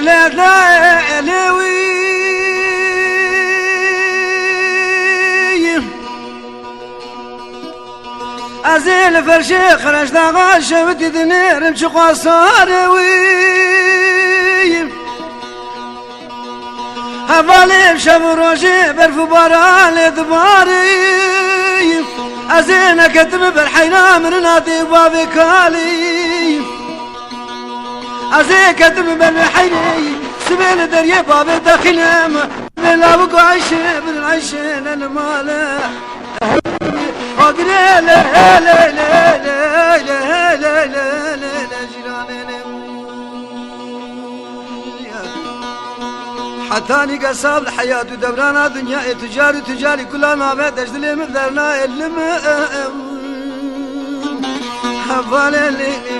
لا لا لوي أزيل فرشي خرج دغاش بدي دنير مشي قصاروي هفالي شبروجي برفو برالي دباري أزين كتب بالحينا من نادي بابي كالي أزين كتب بالحيني سبيل دريا بابي داخلهم بالأبوك عايشين بالعيشين المال أقري لا لا لا لا لا لا لا لا جيراني حتاني قصاب الحياة ودبرانا دنيا تجاري كلها ما بيت أجدلي من ذرنا اللي حفالي اللي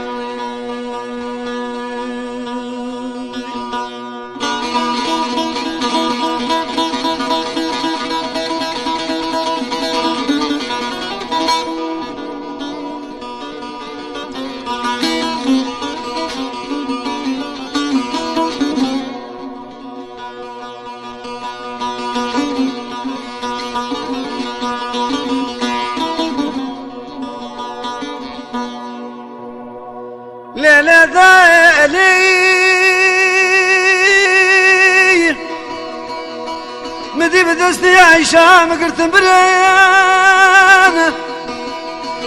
ليلة ذالي مدي بدستي عيشة مقرت بريان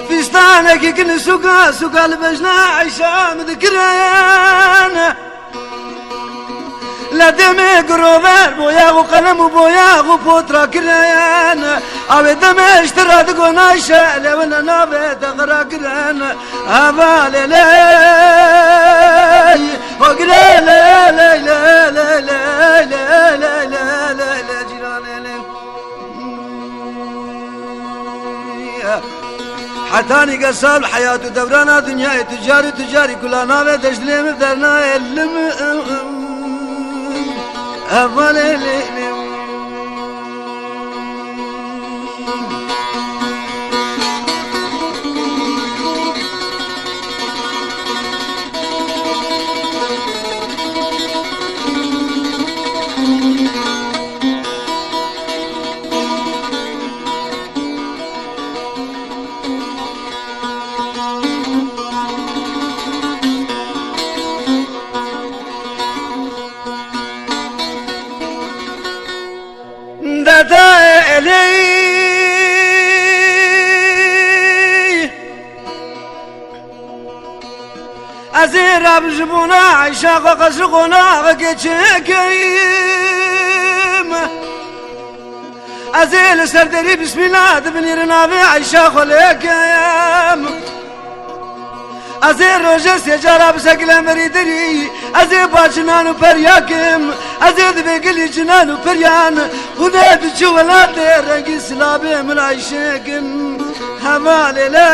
في ستانك كل سوقا لبجنا عيشة مذكران لا دمي قروبر بويا وقلم وبويا وبوترا كريان أبي دمي اشترى تقول عيشة لو أنا نابي تغرى كريان أبالي لي وقلي لا لا لا لا لا لا لا لا لا جيراني لي حتاني قصاب الحياة ودورانا دنيا تجاري كلها نابي تجدلي مبدرنا اللي أفضل لي دتالي أزير بجبونا عيشاق وقشقونا وكيتشكيم أزيل سردري بسم الله تبني رنابي عيشاق وليكيم أزير روجس يجارب سقل مريدري أزير باجنان وبرياكم أزير بقلي جنان وبريان ونادي جوالات رنقي سلابي من عيشاكم همالي لا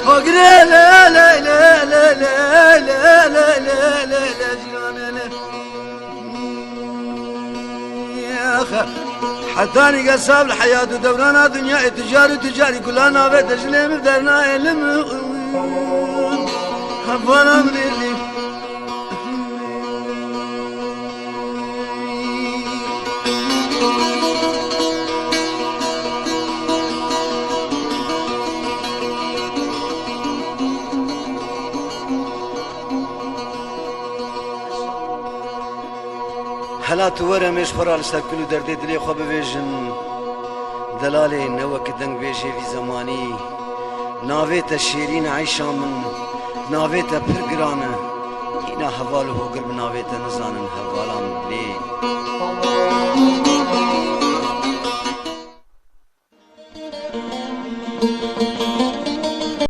وقري لا لا لا لا لا لا لا لا لا جيراني يا أخي حتاني قصاب الحياة ودورانا دنيا تجاري كلها نابي تجلي مبدرنا علم حفانا من اللي هلا تورا مش فرال سكلو دردي دلي خو بفيجن دلالي نوك دنگ بيجي في زماني ناويت الشيرين عيشا من ناويت برقرانه هنا هواله قلب ناويت نزان هوالا من بلي